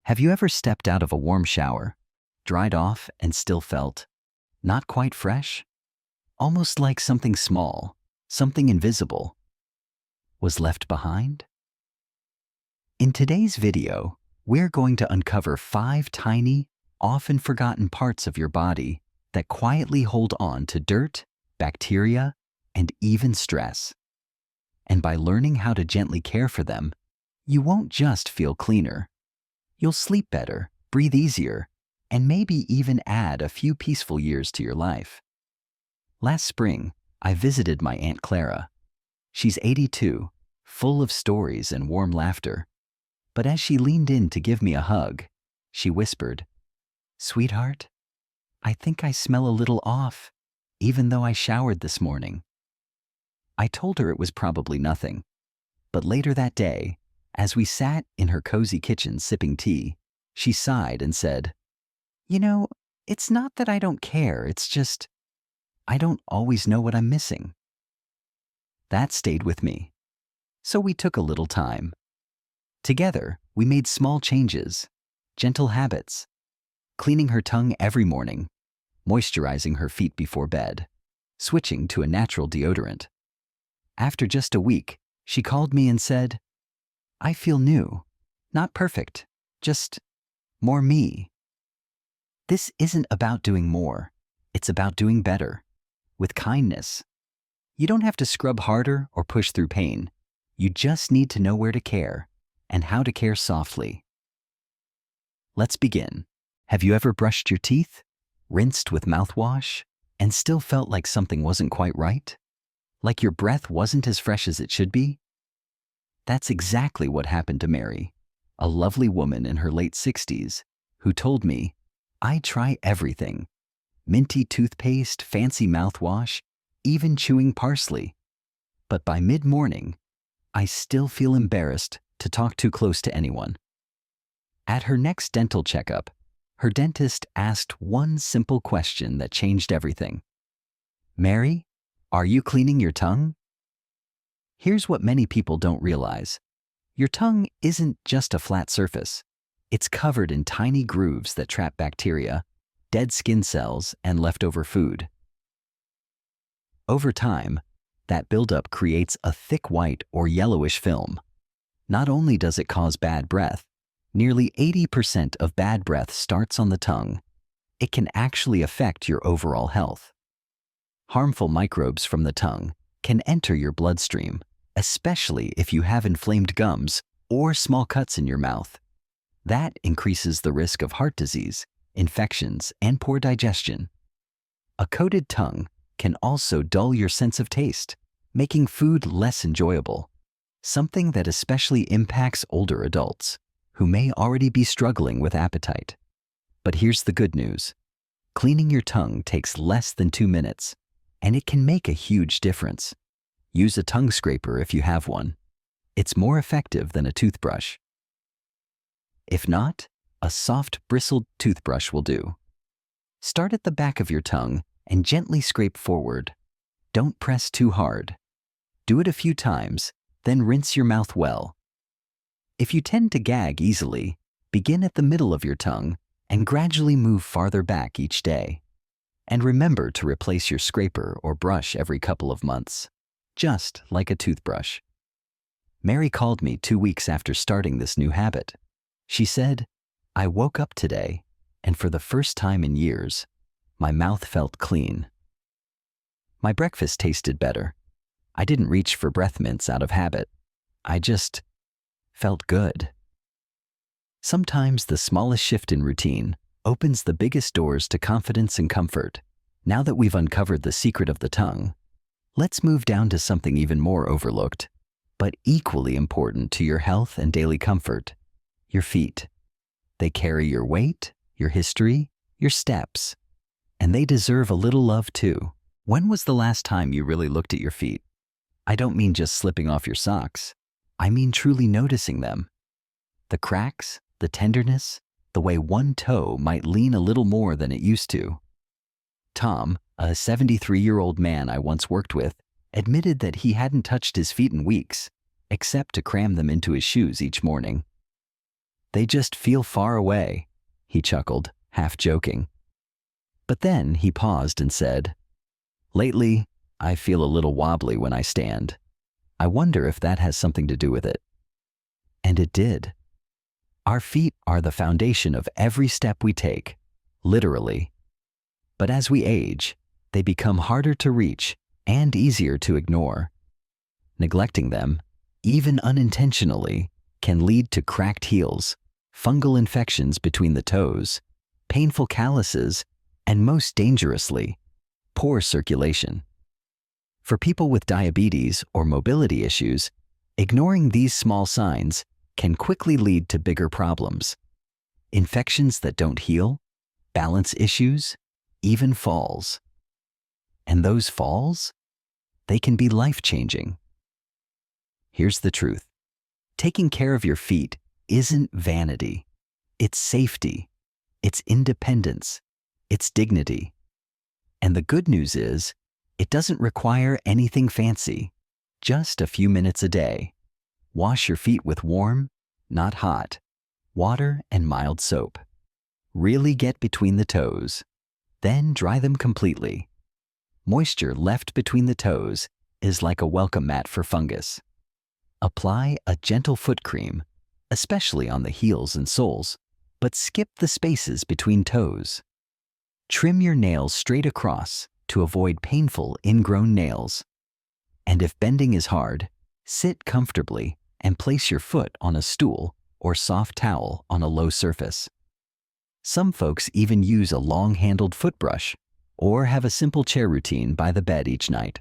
Have you ever stepped out of a warm shower, dried off, and still felt not quite fresh? Almost like something small, something invisible, was left behind? In today's video, we're going to uncover 5 tiny, often forgotten parts of your body that quietly hold on to dirt, bacteria, and even stress. And by learning how to gently care for them, you won't just feel cleaner. You'll sleep better, breathe easier, and maybe even add a few peaceful years to your life. Last spring, I visited my Aunt Clara. She's 82, full of stories and warm laughter. But as she leaned in to give me a hug, she whispered, "Sweetheart, I think I smell a little off, even though I showered this morning." I told her it was probably nothing. But later that day, as we sat in her cozy kitchen sipping tea, she sighed and said, "You know, it's not that I don't care, it's just I don't always know what I'm missing." That stayed with me. So we took a little time. Together, we made small changes, gentle habits, cleaning her tongue every morning, moisturizing her feet before bed, switching to a natural deodorant. After just a week, she called me and said, "I feel new, not perfect, just more me." This isn't about doing more, it's about doing better, with kindness. You don't have to scrub harder or push through pain. You just need to know where to care and how to care softly. Let's begin. Have you ever brushed your teeth, rinsed with mouthwash, and still felt like something wasn't quite right? Like your breath wasn't as fresh as it should be? That's exactly what happened to Mary, a lovely woman in her late 60s, who told me, "I try everything. Minty toothpaste, fancy mouthwash, even chewing parsley. But by mid-morning, I still feel embarrassed to talk too close to anyone." At her next dental checkup, her dentist asked one simple question that changed everything. "Mary, are you cleaning your tongue?" Here's what many people don't realize. Your tongue isn't just a flat surface. It's covered in tiny grooves that trap bacteria, dead skin cells, and leftover food. Over time, that buildup creates a thick white or yellowish film. Not only does it cause bad breath, nearly 80% of bad breath starts on the tongue. It can actually affect your overall health. Harmful microbes from the tongue can enter your bloodstream, especially if you have inflamed gums or small cuts in your mouth. That increases the risk of heart disease, infections, and poor digestion. A coated tongue can also dull your sense of taste, making food less enjoyable, something that especially impacts older adults who may already be struggling with appetite. But here's the good news. Cleaning your tongue takes less than 2 minutes, and it can make a huge difference. Use a tongue scraper if you have one. It's more effective than a toothbrush. If not, a soft, bristled toothbrush will do. Start at the back of your tongue and gently scrape forward. Don't press too hard. Do it a few times, then rinse your mouth well. If you tend to gag easily, begin at the middle of your tongue and gradually move farther back each day. And remember to replace your scraper or brush every couple of months, just like a toothbrush. Mary called me 2 weeks after starting this new habit. She said, "I woke up today, and for the first time in years, my mouth felt clean. My breakfast tasted better. I didn't reach for breath mints out of habit. I just felt good." Sometimes the smallest shift in routine opens the biggest doors to confidence and comfort. Now that we've uncovered the secret of the tongue, let's move down to something even more overlooked, but equally important to your health and daily comfort: your feet. They carry your weight, your history, your steps, and they deserve a little love too. When was the last time you really looked at your feet? I don't mean just slipping off your socks. I mean truly noticing them. The cracks, the tenderness, the way one toe might lean a little more than it used to. Tom, a 73-year-old man I once worked with, admitted that he hadn't touched his feet in weeks, except to cram them into his shoes each morning. They just feel far away, he chuckled, half joking. But then he paused and said, lately, I feel a little wobbly when I stand. I wonder if that has something to do with it. And it did. Our feet are the foundation of every step we take, literally. But as we age, they become harder to reach and easier to ignore. Neglecting them, even unintentionally, can lead to cracked heels, fungal infections between the toes, painful calluses, and most dangerously, poor circulation. For people with diabetes or mobility issues, ignoring these small signs can quickly lead to bigger problems. Infections that don't heal, balance issues, even falls. And those falls? They can be life-changing. Here's the truth. Taking care of your feet isn't vanity. It's safety. It's independence. It's dignity. And the good news is, it doesn't require anything fancy. Just a few minutes a day. Wash your feet with warm, not hot, water and mild soap. Really get between the toes. Then dry them completely. Moisture left between the toes is like a welcome mat for fungus. Apply a gentle foot cream, especially on the heels and soles, but skip the spaces between toes. Trim your nails straight across to avoid painful ingrown nails. And if bending is hard, sit comfortably and place your foot on a stool or soft towel on a low surface. Some folks even use a long-handled foot brush or have a simple chair routine by the bed each night.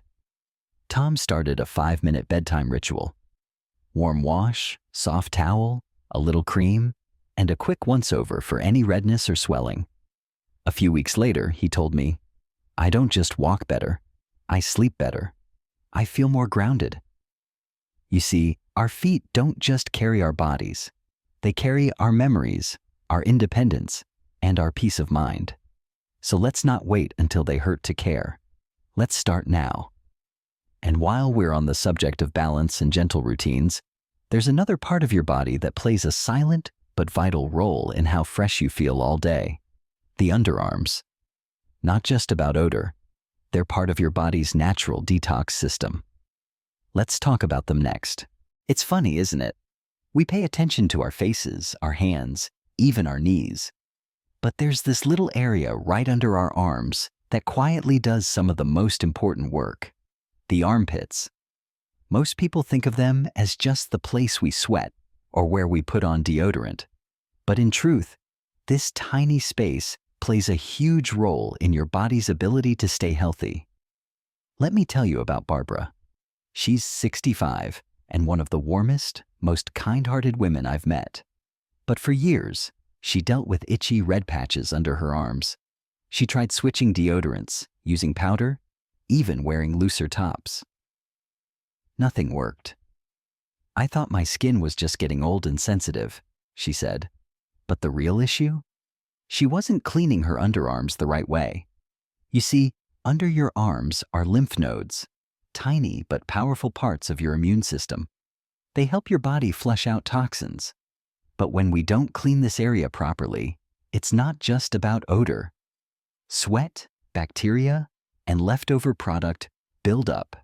Tom started a 5-minute bedtime ritual. Warm wash, soft towel, a little cream, and a quick once-over for any redness or swelling. A few weeks later, he told me, I don't just walk better, I sleep better. I feel more grounded. You see, our feet don't just carry our bodies. They carry our memories, our independence, and our peace of mind. So let's not wait until they hurt to care. Let's start now. And while we're on the subject of balance and gentle routines, there's another part of your body that plays a silent but vital role in how fresh you feel all day. The underarms. Not just about odor. They're part of your body's natural detox system. Let's talk about them next. It's funny, isn't it? We pay attention to our faces, our hands, even our knees. But there's this little area right under our arms that quietly does some of the most important work. The armpits. Most people think of them as just the place we sweat or where we put on deodorant. But in truth, this tiny space plays a huge role in your body's ability to stay healthy. Let me tell you about Barbara. She's 65 and one of the warmest, most kind-hearted women I've met. But for years, she dealt with itchy red patches under her arms. She tried switching deodorants, using powder, even wearing looser tops. Nothing worked. I thought my skin was just getting old and sensitive, she said. But the real issue? She wasn't cleaning her underarms the right way. You see, under your arms are lymph nodes, tiny but powerful parts of your immune system. They help your body flush out toxins. But when we don't clean this area properly, it's not just about odor. Sweat, bacteria, and leftover product build up.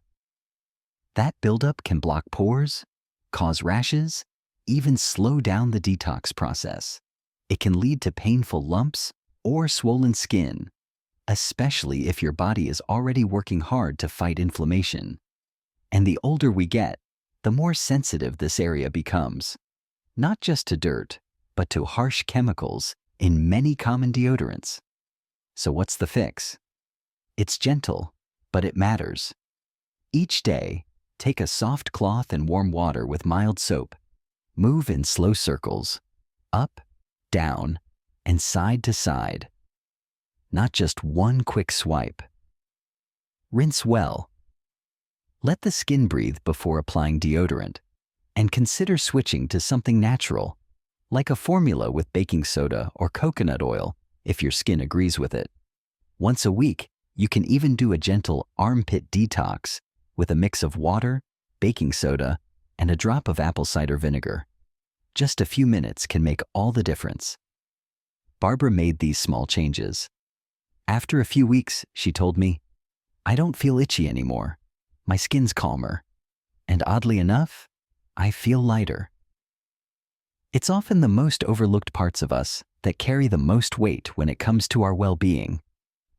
That buildup can block pores, cause rashes, even slow down the detox process. It can lead to painful lumps or swollen skin, especially if your body is already working hard to fight inflammation. And the older we get, the more sensitive this area becomes, not just to dirt, but to harsh chemicals in many common deodorants. So what's the fix? It's gentle, but it matters. Each day, take a soft cloth and warm water with mild soap. Move in slow circles, up, down, and side to side. Not just one quick swipe. Rinse well. Let the skin breathe before applying deodorant, and consider switching to something natural, like a formula with baking soda or coconut oil if your skin agrees with it. Once a week, you can even do a gentle armpit detox with a mix of water, baking soda, and a drop of apple cider vinegar. Just a few minutes can make all the difference. Barbara made these small changes. After a few weeks, she told me, "I don't feel itchy anymore. My skin's calmer. And oddly enough, I feel lighter." It's often the most overlooked parts of us that carry the most weight when it comes to our well-being.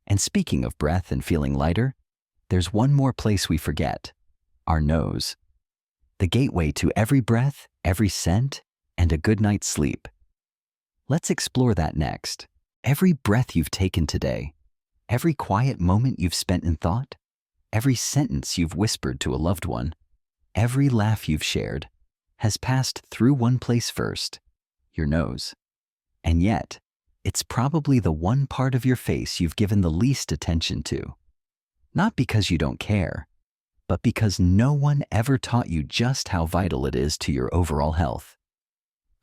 And speaking of breath and feeling lighter, there's one more place we forget: our nose. The gateway to every breath, every scent, and a good night's sleep. Let's explore that next. Every breath you've taken today, every quiet moment you've spent in thought, every sentence you've whispered to a loved one, every laugh you've shared, has passed through one place first: your nose. And yet, it's probably the one part of your face you've given the least attention to. Not because you don't care, but because no one ever taught you just how vital it is to your overall health.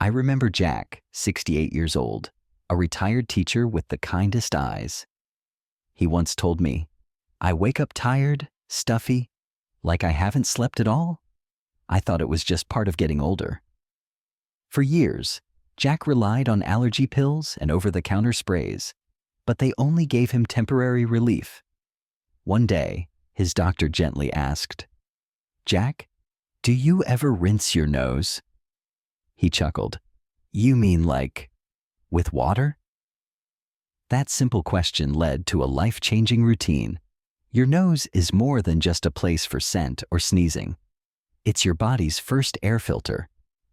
I remember Jack, 68 years old, a retired teacher with the kindest eyes. He once told me, "I wake up tired, stuffy, like I haven't slept at all." I thought it was just part of getting older. For years, Jack relied on allergy pills and over-the-counter sprays, but they only gave him temporary relief. One day, his doctor gently asked, "Jack, do you ever rinse your nose?" He chuckled. "You mean like, with water?" That simple question led to a life-changing routine. Your nose is more than just a place for scent or sneezing. It's your body's first air filter,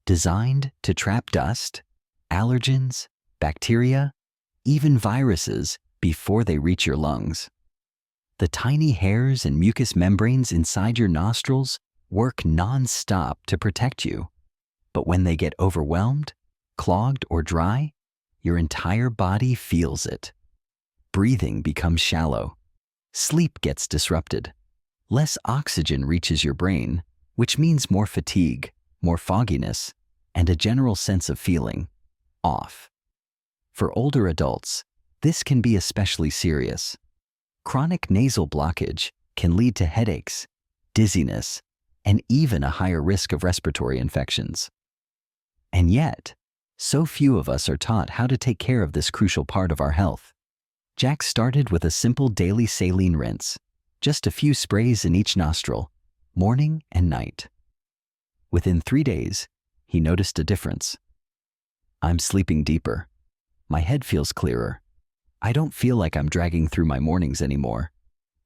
designed to trap dust, allergens, bacteria, even viruses before they reach your lungs. The tiny hairs and mucous membranes inside your nostrils work non-stop to protect you. But when they get overwhelmed, clogged, or dry, your entire body feels it. Breathing becomes shallow. Sleep gets disrupted. Less oxygen reaches your brain, which means more fatigue, more fogginess, and a general sense of feeling off. For older adults, this can be especially serious. Chronic nasal blockage can lead to headaches, dizziness, and even a higher risk of respiratory infections. And yet, so few of us are taught how to take care of this crucial part of our health. Jack started with a simple daily saline rinse, just a few sprays in each nostril, morning and night. Within 3 days, he noticed a difference. "I'm sleeping deeper. My head feels clearer. I don't feel like I'm dragging through my mornings anymore,"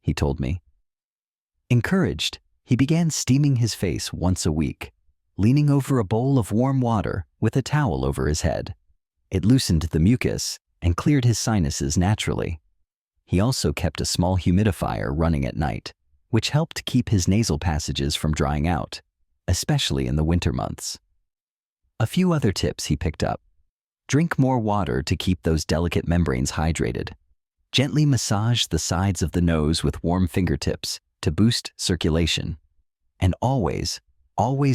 he told me. Encouraged, he began steaming his face once a week, leaning over a bowl of warm water with a towel over his head. It loosened the mucus and cleared his sinuses naturally. He also kept a small humidifier running at night, which helped keep his nasal passages from drying out, especially in the winter months. A few other tips he picked up. Drink more water to keep those delicate membranes hydrated. Gently massage the sides of the nose with warm fingertips to boost circulation. And always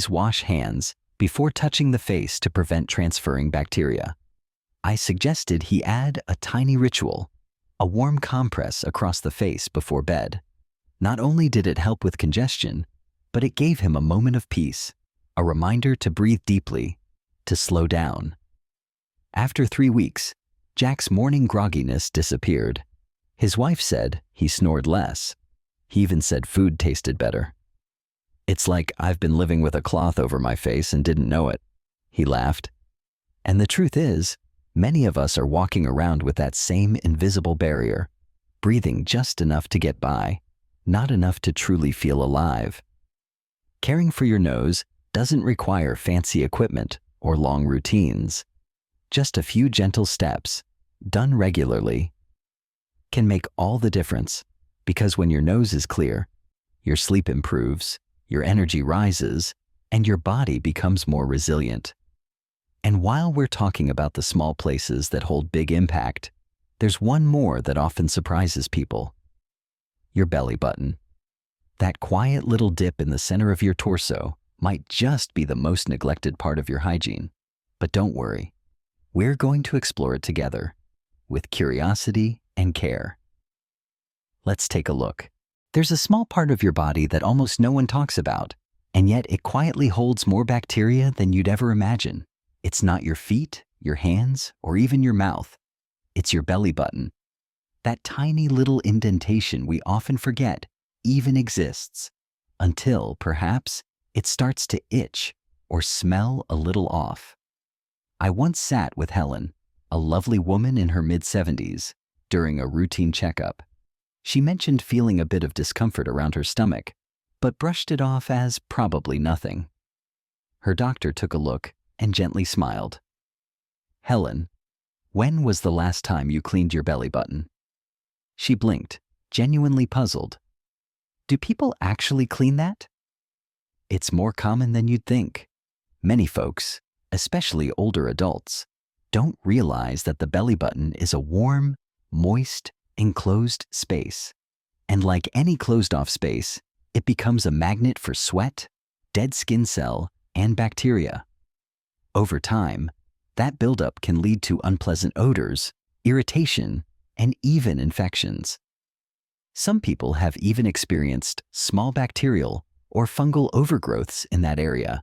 wash hands before touching the face to prevent transferring bacteria. I suggested he add a tiny ritual, a warm compress across the face before bed. Not only did it help with congestion, but it gave him a moment of peace, a reminder to breathe deeply, to slow down. After 3 weeks, Jack's morning grogginess disappeared. His wife said he snored less. He even said food tasted better. "It's like I've been living with a cloth over my face and didn't know it," he laughed. And the truth is, many of us are walking around with that same invisible barrier, breathing just enough to get by, not enough to truly feel alive. Caring for your nose doesn't require fancy equipment or long routines. Just a few gentle steps, done regularly, can make all the difference, because when your nose is clear, your sleep improves, your energy rises, and your body becomes more resilient. And while we're talking about the small places that hold big impact, there's one more that often surprises people: your belly button. That quiet little dip in the center of your torso might just be the most neglected part of your hygiene. But don't worry. We're going to explore it together, with curiosity and care. Let's take a look. There's a small part of your body that almost no one talks about, and yet it quietly holds more bacteria than you'd ever imagine: It's not your feet, your hands, or even your mouth. It's your belly button. That tiny little indentation we often forget even exists, until, perhaps, it starts to itch or smell a little off. I once sat with Helen, a lovely woman in her mid-70s, during a routine checkup. She mentioned feeling a bit of discomfort around her stomach, but brushed it off as probably nothing. Her doctor took a look and gently smiled. "Helen, when was the last time you cleaned your belly button?" She blinked, genuinely puzzled. "Do people actually clean that?" It's more common than you'd think. Many folks, especially older adults, don't realize that the belly button is a warm, moist, enclosed space. And like any closed-off space, it becomes a magnet for sweat, dead skin cell, and bacteria. Over time, that buildup can lead to unpleasant odors, irritation, and even infections. Some people have even experienced small bacterial or fungal overgrowths in that area,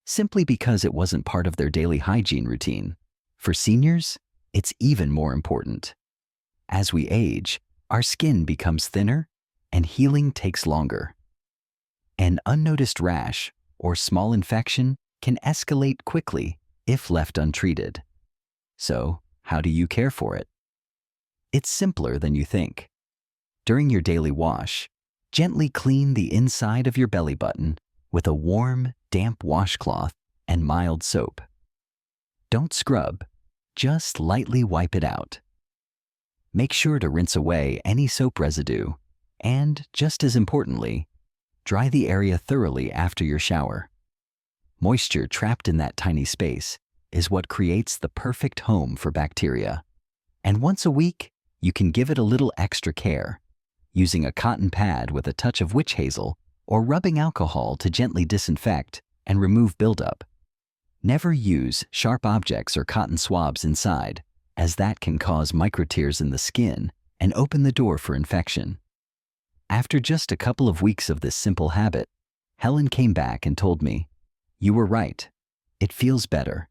simply because it wasn't part of their daily hygiene routine. For seniors, it's even more important. As we age, our skin becomes thinner and healing takes longer. An unnoticed rash or small infection can escalate quickly if left untreated. So, how do you care for it? It's simpler than you think. During your daily wash, gently clean the inside of your belly button with a warm, damp washcloth and mild soap. Don't scrub, just lightly wipe it out. Make sure to rinse away any soap residue and, just as importantly, dry the area thoroughly after your shower. Moisture trapped in that tiny space is what creates the perfect home for bacteria. And once a week, you can give it a little extra care, using a cotton pad with a touch of witch hazel or rubbing alcohol to gently disinfect and remove buildup. Never use sharp objects or cotton swabs inside, as that can cause microtears in the skin and open the door for infection. After just a couple of weeks of this simple habit, Helen came back and told me, "You were right. It feels better.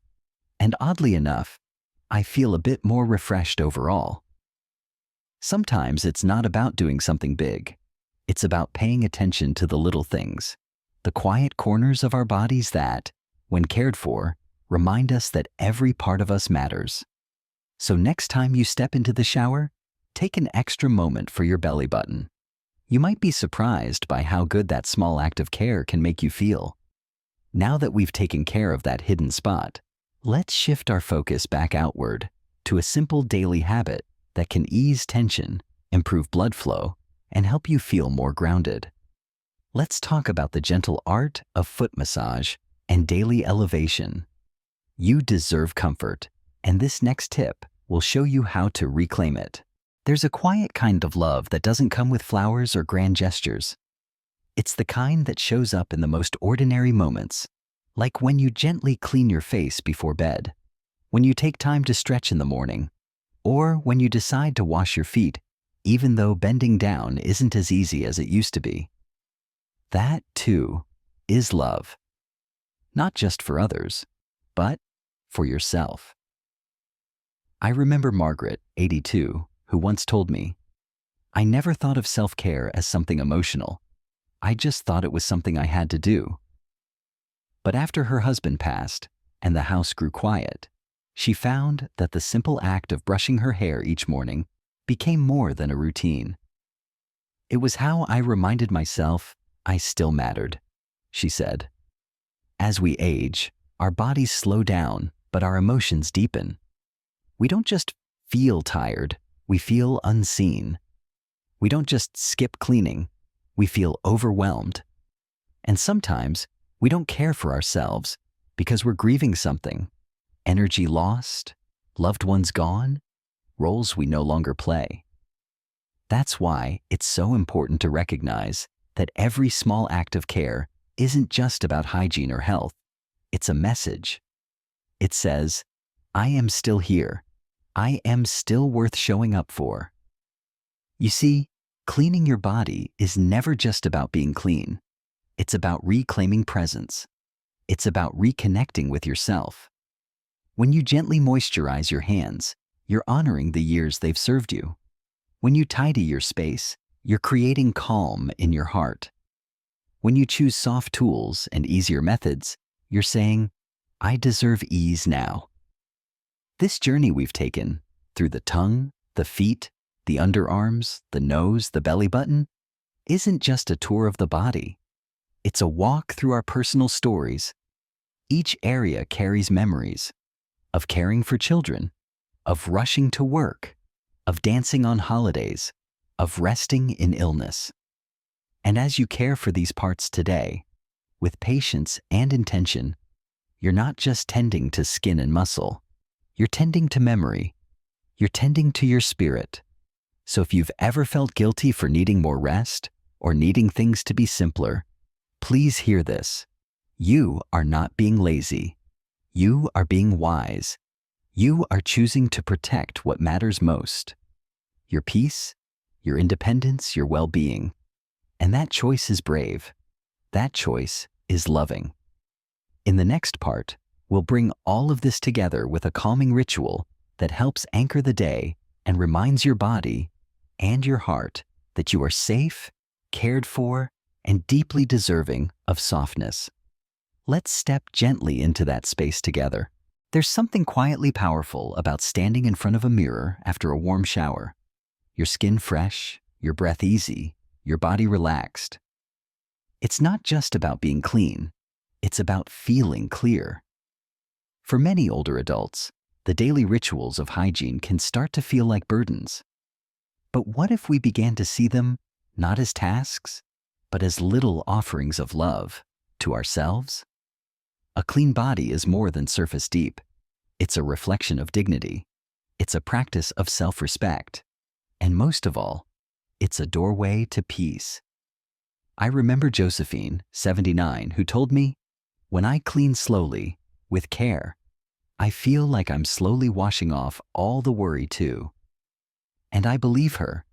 And oddly enough, I feel a bit more refreshed overall." Sometimes it's not about doing something big. It's about paying attention to the little things, the quiet corners of our bodies that, when cared for, remind us that every part of us matters. So next time you step into the shower, take an extra moment for your belly button. You might be surprised by how good that small act of care can make you feel. Now that we've taken care of that hidden spot, let's shift our focus back outward to a simple daily habit that can ease tension, improve blood flow, and help you feel more grounded. Let's talk about the gentle art of foot massage and daily elevation. You deserve comfort, and this next tip will show you how to reclaim it. There's a quiet kind of love that doesn't come with flowers or grand gestures. It's the kind that shows up in the most ordinary moments, like when you gently clean your face before bed, when you take time to stretch in the morning, or when you decide to wash your feet, even though bending down isn't as easy as it used to be. That, too, is love. Not just for others, but for yourself. I remember Margaret, 82, who once told me, "I never thought of self-care as something emotional. I just thought it was something I had to do." But after her husband passed and the house grew quiet, she found that the simple act of brushing her hair each morning became more than a routine. "It was how I reminded myself I still mattered," she said. As we age, our bodies slow down, but our emotions deepen. We don't just feel tired, we feel unseen. We don't just skip cleaning, we feel overwhelmed. And sometimes we don't care for ourselves because we're grieving something: energy lost, loved ones gone, roles we no longer play. That's why it's so important to recognize that every small act of care isn't just about hygiene or health. It's a message. It says, "I am still here. I am still worth showing up for." You see, cleaning your body is never just about being clean. It's about reclaiming presence. It's about reconnecting with yourself. When you gently moisturize your hands, you're honoring the years they've served you. When you tidy your space, you're creating calm in your heart. When you choose soft tools and easier methods, you're saying, I deserve ease now. This journey we've taken, through the tongue, the feet, the underarms, the nose, the belly button, isn't just a tour of the body. It's a walk through our personal stories. Each area carries memories of caring for children, of rushing to work, of dancing on holidays, of resting in illness. And as you care for these parts today, with patience and intention, you're not just tending to skin and muscle, you're tending to memory, you're tending to your spirit. So if you've ever felt guilty for needing more rest or needing things to be simpler, please hear this. You are not being lazy. You are being wise. You are choosing to protect what matters most. Your peace, your independence, your well-being. And that choice is brave. That choice is loving. In the next part, we'll bring all of this together with a calming ritual that helps anchor the day and reminds your body and your heart that you are safe, cared for, and deeply deserving of softness. Let's step gently into that space together. There's something quietly powerful about standing in front of a mirror after a warm shower. Your skin fresh, your breath easy, your body relaxed. It's not just about being clean, it's about feeling clear. For many older adults, the daily rituals of hygiene can start to feel like burdens. But what if we began to see them not as tasks, but as little offerings of love to ourselves? A clean body is more than surface deep. It's a reflection of dignity. It's a practice of self-respect. And most of all, it's a doorway to peace. I remember Josephine, 79, who told me, when I clean slowly, with care, I feel like I'm slowly washing off all the worry too. And I believe her,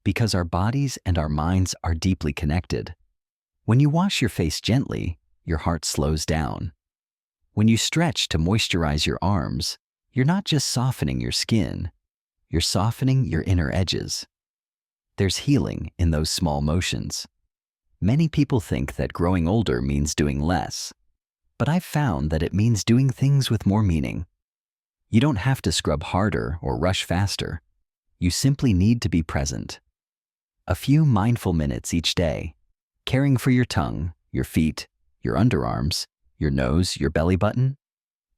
because our bodies and our minds are deeply connected. When you wash your face gently, your heart slows down. When you stretch to moisturize your arms, you're not just softening your skin, you're softening your inner edges. There's healing in those small motions. Many people think that growing older means doing less, but I've found that it means doing things with more meaning. You don't have to scrub harder or rush faster. You simply need to be present. A few mindful minutes each day, caring for your tongue, your feet, your underarms, your nose, your belly button,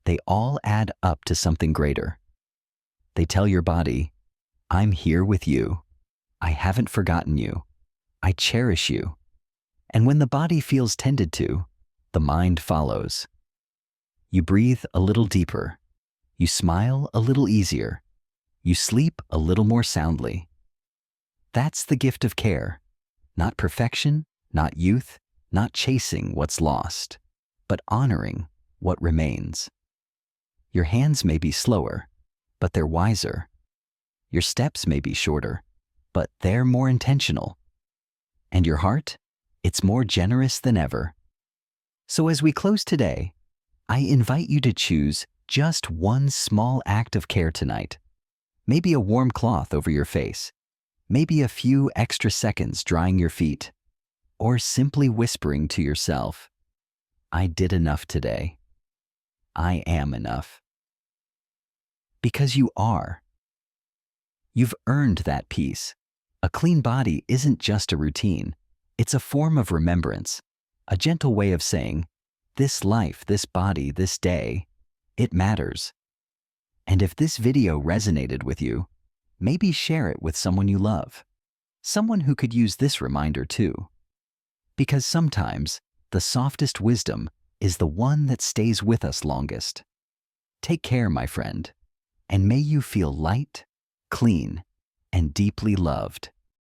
they all add up to something greater. They tell your body, I'm here with you. I haven't forgotten you. I cherish you. And when the body feels tended to, the mind follows. You breathe a little deeper. You smile a little easier. You sleep a little more soundly. That's the gift of care. Not perfection, not youth, not chasing what's lost, but honoring what remains. Your hands may be slower, but they're wiser. Your steps may be shorter, but they're more intentional. And your heart? It's more generous than ever. So as we close today, I invite you to choose just one small act of care tonight. Maybe a warm cloth over your face. Maybe a few extra seconds drying your feet. Or simply whispering to yourself, I did enough today. I am enough. Because you are. You've earned that peace. A clean body isn't just a routine. It's a form of remembrance, a gentle way of saying, this life, this body, this day, it matters. And if this video resonated with you, maybe share it with someone you love, someone who could use this reminder too. Because sometimes the softest wisdom is the one that stays with us longest. Take care, my friend, and may you feel light, clean, and deeply loved.